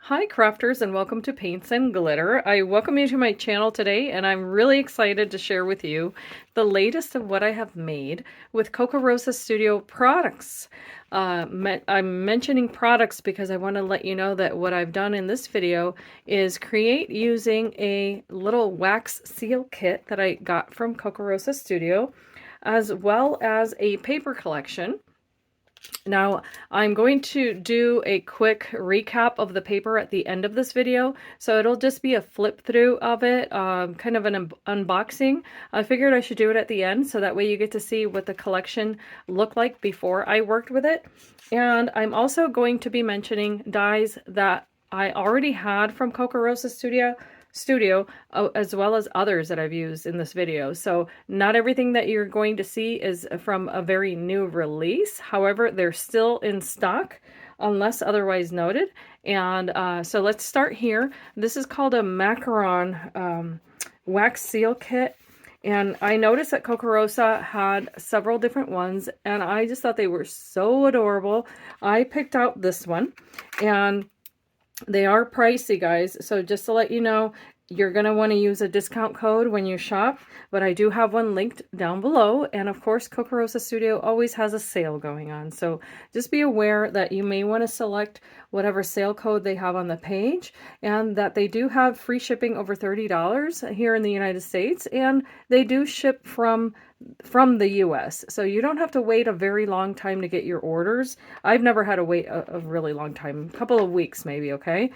Hi crafters, and welcome to Paints and Glitter. I welcome you to my channel today, and I'm really excited to share with you the latest of what I have made with Kokorosa Studio products. I'm mentioning products because I want to let you know that what I've done in this video is create using a little wax seal kit that I got from Kokorosa Studio, as well as a paper collection. Now, I'm going to do a quick recap of the paper at the end of this video, so it'll just be a flip through of it, kind of an unboxing. I figured I should do it at the end, so that way you get to see what the collection looked like before I worked with it. And I'm also going to be mentioning dies that I already had from Kokorosa Studio, as well as others that I've used in this video. So not everything that you're going to see is from a very new release. However, they're still in stock unless otherwise noted. And so let's start here. This is called a Macaron wax seal kit. And I noticed that Kokorosa had several different ones, and I just thought they were so adorable. I picked out this one, and they are pricey, guys, so just to let you know, you're going to want to use a discount code when you shop, but I do have one linked down below, and of course Kokorosa Studio always has a sale going on, so just be aware that you may want to select whatever sale code they have on the page, and that they do have free shipping over $30 here in the United States, and they do ship from the US, so you don't have to wait a very long time to get your orders. I've never had to wait a really long time, a couple of weeks maybe, okay?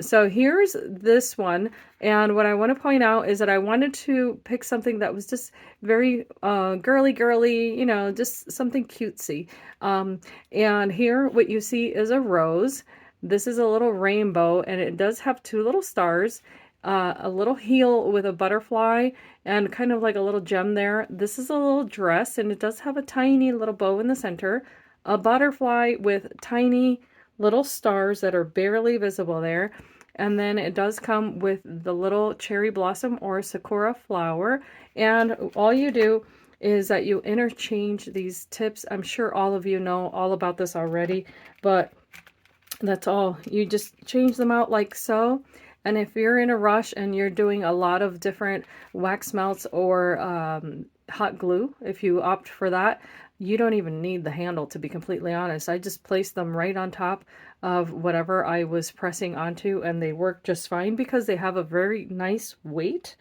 So here's this one, and what I want to point out is that I wanted to pick something that was just very girly, you know, just something cutesy. And here what you see is a rose. This is a little rainbow, and it does have two little stars. A little heel with a butterfly and kind of like a little gem there. This is a little dress, and it does have a tiny little bow in the center. A butterfly with tiny little stars that are barely visible there. And then it does come with the little cherry blossom or sakura flower. And all you do is that you interchange these tips. I'm sure all of you know all about this already, but that's all. You just change them out like so. And if you're in a rush and you're doing a lot of different wax melts or hot glue, if you opt for that, you don't even need the handle, to be completely honest. I just placed them right on top of whatever I was pressing onto, and they work just fine because they have a very nice weight.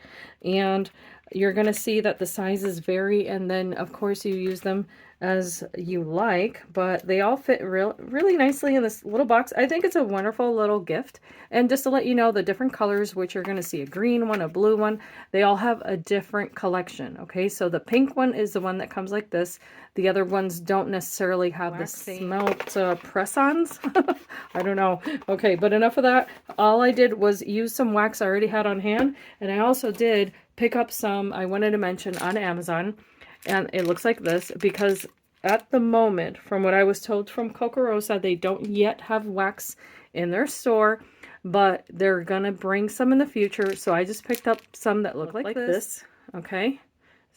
And you're going to see that the sizes vary, and then of course you use them as you like, but they all fit really nicely in this little box. I think it's a wonderful little gift. And just to let you know, the different colors, which you're going to see a green one, a blue one, they all have a different collection. Okay, so the pink one is the one that comes like this. The other ones don't necessarily have the smelt press-ons. I don't know. Okay, but enough of that. All I did was use some wax I already had on hand, and I also did pick up some I wanted to mention on Amazon. And it looks like this because at the moment, from what I was told from Kokorosa, they don't yet have wax in their store, but they're gonna bring some in the future. So I just picked up some that look like this. Okay,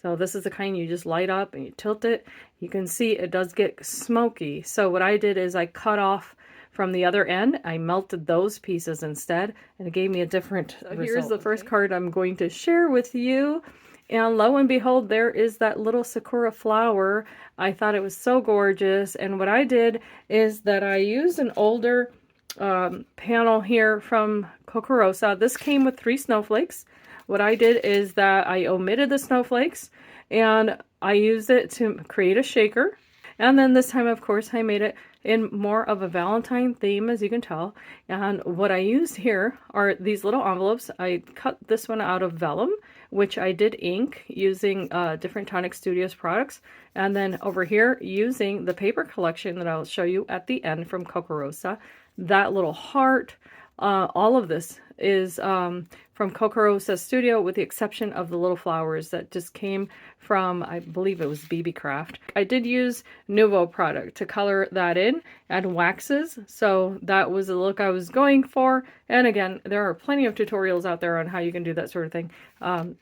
so this is the kind you just light up and you tilt it. You can see it does get smoky. So what I did is I cut off from the other end. I melted those pieces instead, and it gave me a different result. Here's the first card I'm going to share with you. And lo and behold, there is that little sakura flower. I thought it was so gorgeous. And what I did is that I used an older panel here from Kokorosa. This came with 3 snowflakes. What I did is that I omitted the snowflakes and I used it to create a shaker. And then this time, of course, I made it in more of a Valentine theme, as you can tell. And what I used here are these little envelopes. I cut this one out of vellum, which I did ink using different Tonic Studios products. And then over here, using the paper collection that I'll show you at the end from Kokorosa, that little heart, all of this is from Kokorosa Studio, with the exception of the little flowers that just came from, I believe it was Beebeecraft. I did use Nuvo product to color that in, and waxes, so that was the look I was going for. And again, there are plenty of tutorials out there on how you can do that sort of thing,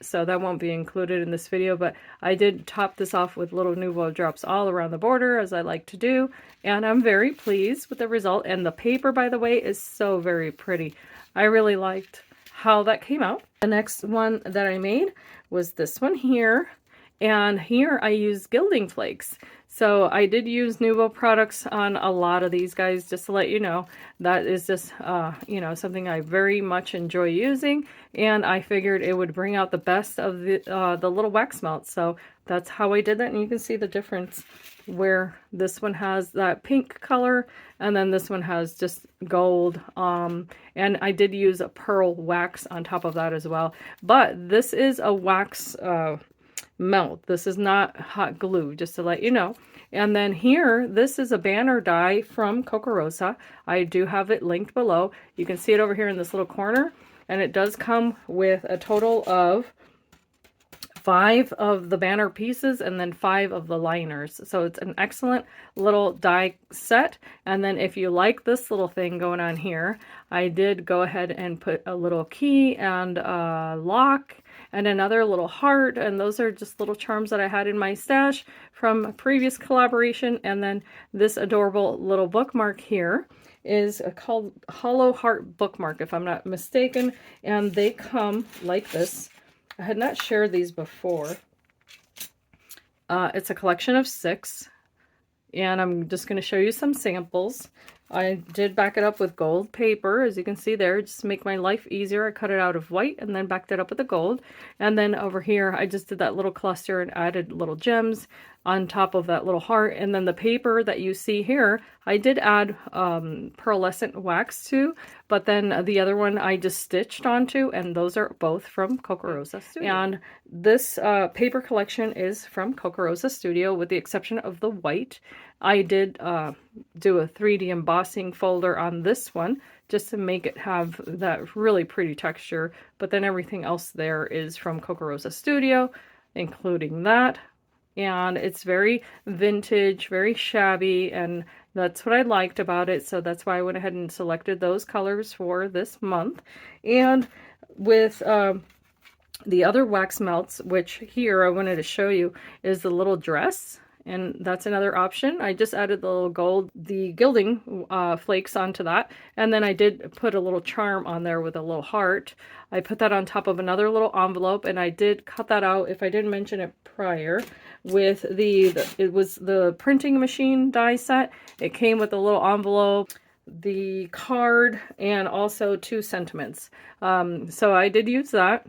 so that won't be included in this video, but I did top this off with little Nuvo drops all around the border, as I like to do, and I'm very pleased with the result. And the paper, by the way, is so very pretty. I really liked how that came out. The next one that I made was this one here, and here I used gilding flakes. So I did use Nuvo products on a lot of these guys, just to let you know. That is just, you know, something I very much enjoy using, and I figured it would bring out the best of the little wax melts. So that's how I did that, and you can see the difference where this one has that pink color and then this one has just gold, and I did use a pearl wax on top of that as well. But this is a wax melt. This is not hot glue, just to let you know. And then here, this is a banner die from Kokorosa. I do have it linked below. You can see it over here in this little corner, and it does come with a total of 5 of the banner pieces and then 5 of the liners. So it's an excellent little die set. And then if you like this little thing going on here, I did go ahead and put a little key and a lock and another little heart, and those are just little charms that I had in my stash from a previous collaboration. And then this adorable little bookmark here is called Hollow Heart Bookmark, if I'm not mistaken, and they come like this. I had not shared these before. It's a collection of 6, and I'm just going to show you some samples. I did back it up with gold paper, as you can see there, just to make my life easier. I cut it out of white and then backed it up with the gold. And then over here, I just did that little cluster and added little gems on top of that little heart. And then the paper that you see here, I did add pearlescent wax to, but then the other one I just stitched onto, and those are both from Kokorosa Studio. And this paper collection is from Kokorosa Studio, with the exception of the white. I did do a 3D embossing folder on this one, just to make it have that really pretty texture, but then everything else there is from Kokorosa Studio, including that. And it's very vintage, very shabby, and that's what I liked about it. So that's why I went ahead and selected those colors for this month. And with the other wax melts, which here I wanted to show you, is the little dress. And that's another option. I just added the little gold, the gilding flakes onto that. And then I did put a little charm on there with a little heart. I put that on top of another little envelope, and I did cut that out, if I didn't mention it prior, with it was the printing machine die set. It came with a little envelope, the card, and also 2 sentiments. So I did use that.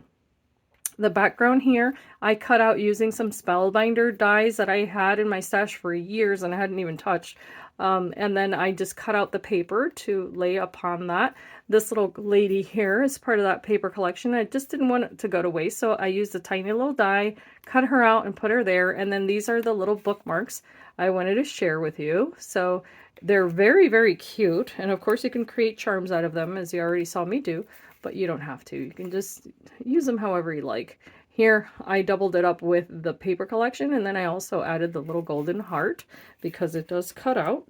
The background here, I cut out using some Spellbinder dies that I had in my stash for years and I hadn't even touched. And then I just cut out the paper to lay upon that. This little lady here is part of that paper collection. I just didn't want it to go to waste, so I used a tiny little die, cut her out and put her there. And then these are the little bookmarks I wanted to share with you. So they're very, very cute. And of course you can create charms out of them, as you already saw me do. But you don't have to. You can just use them however you like. Here, I doubled it up with the paper collection, and then I also added the little golden heart because it does cut out.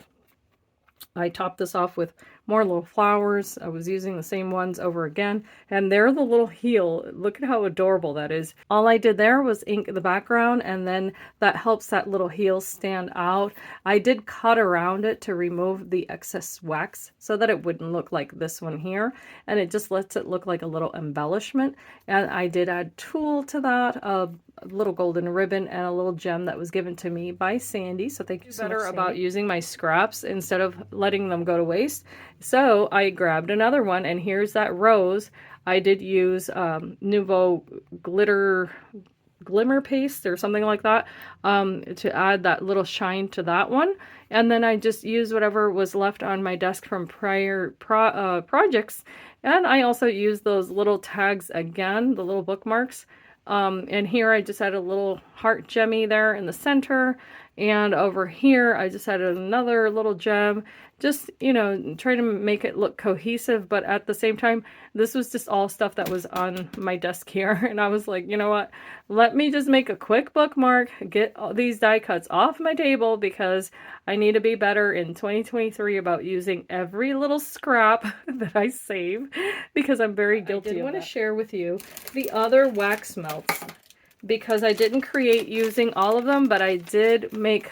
I topped this off with more little flowers. I was using the same ones over again, and they're the little heel. Look at how adorable that is. All I did there was ink the background, and then that helps that little heel stand out. I did cut around it to remove the excess wax so that it wouldn't look like this one here, and it just lets it look like a little embellishment. And I did add tulle to that, a little golden ribbon, and a little gem that was given to me by Sandy. So thank you so much, Sandy. About using my scraps instead of letting them go to waste. So I grabbed another one, and here's that rose. I did use Nuvo glimmer paste or something like that to add that little shine to that one. And then I just used whatever was left on my desk from prior projects. And I also used those little tags again, the little bookmarks. And here I just had a little heart gemmy there in the center. And over here, I just added another little gem, just, you know, trying to make it look cohesive, but at the same time, this was just all stuff that was on my desk here. And I was like, you know what, let me just make a quick bookmark, get all these die cuts off my table, because I need to be better in 2023 about using every little scrap that I save, because I'm very guilty of that. I did want to share with you the other wax melts, because I didn't create using all of them, but I did make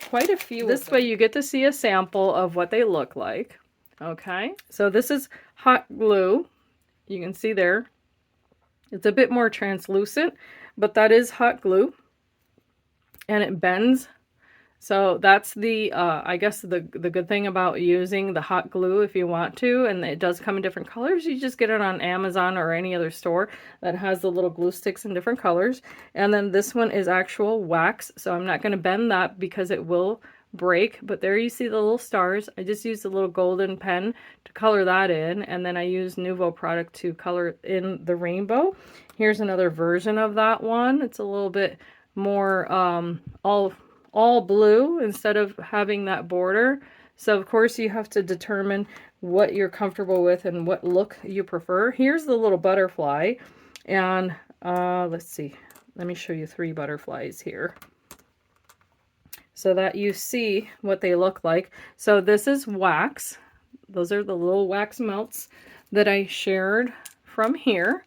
quite a few. This way you get to see a sample of what they look like. Okay, so this is hot glue. You can see there. It's a bit more translucent, but that is hot glue. And it bends. So that's the, I guess the good thing about using the hot glue if you want to, and it does come in different colors. You just get it on Amazon or any other store that has the little glue sticks in different colors. And then this one is actual wax, so I'm not going to bend that because it will break. But there you see the little stars. I just used a little golden pen to color that in, and then I used Nuvo product to color in the rainbow. Here's another version of that one. It's a little bit more all blue instead of having that border. So of course you have to determine what you're comfortable with and what look you prefer. Here's the little butterfly, and let's see, let me show you 3 butterflies here so that you see what they look like. So this is wax. Those are the little wax melts that I shared from here.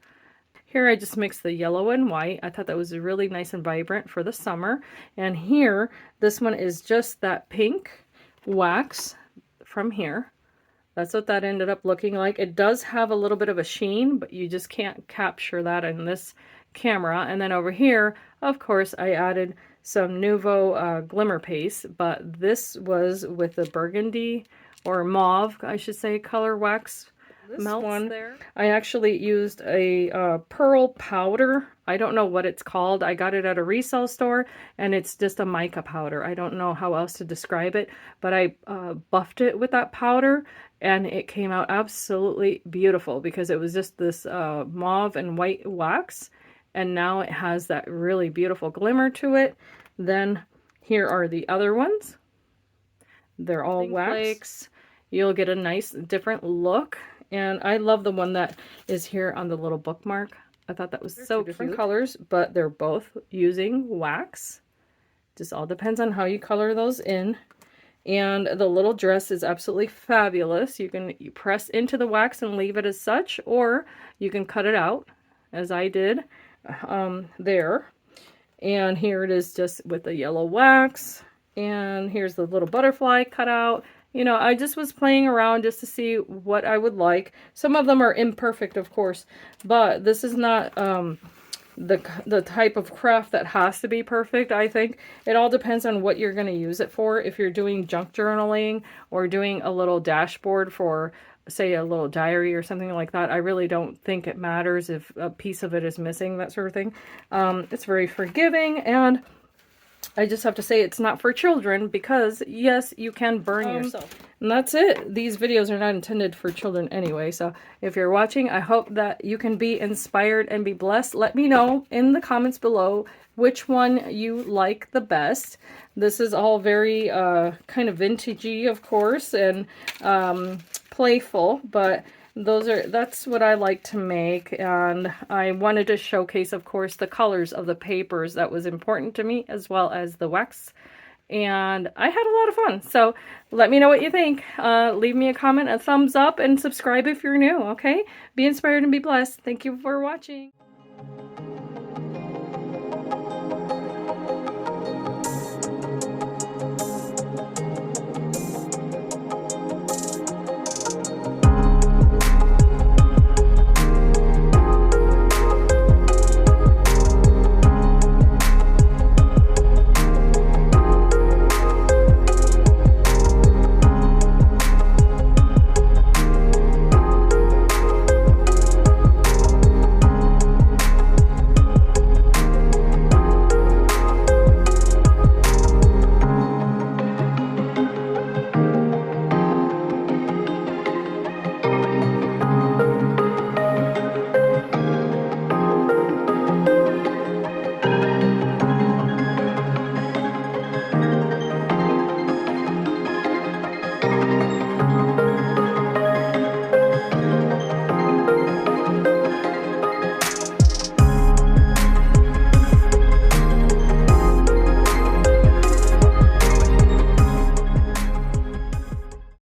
Here I just mixed the yellow and white. I thought that was really nice and vibrant for the summer. And here, this one is just that pink wax from here. That's what that ended up looking like. It does have a little bit of a sheen, but you just can't capture that in this camera. And then over here, of course, I added some Nuvo glimmer paste, but this was with the burgundy or mauve, I should say, color wax. This one there, I actually used a pearl powder. I don't know what it's called. I got it at a resale store, and it's just a mica powder. I don't know how else to describe it, but I buffed it with that powder, and it came out absolutely beautiful because it was just this mauve and white wax, and now it has that really beautiful glimmer to it. Then here are the other ones. They're all wax. You'll get a nice different look. And I love the one that is here on the little bookmark. I thought that was so cute. Different colors, but they're both using wax. Just all depends on how you color those in. And the little dress is absolutely fabulous. You can press into the wax and leave it as such, or you can cut it out, as I did there. And here it is just with the yellow wax. And here's the little butterfly cut out. You know, I just was playing around just to see what I would like. Some of them are imperfect, of course, but this is not the type of craft that has to be perfect, I think. It all depends on what you're going to use it for. If you're doing junk journaling or doing a little dashboard for, say, a little diary or something like that, I really don't think it matters if a piece of it is missing, that sort of thing. It's very forgiving, and I just have to say it's not for children because, yes, you can burn yourself. And that's it. These videos are not intended for children anyway. So if you're watching, I hope that you can be inspired and be blessed. Let me know in the comments below which one you like the best. This is all very kind of vintagey, of course, and playful, but that's what I like to make, and I wanted to showcase, of course, the colors of the papers. That was important to me, as well as the wax, and I had a lot of fun. So let me know what you think. Leave me a comment, a thumbs up, and subscribe if you're new, okay? Be inspired and be blessed. Thank you for watching.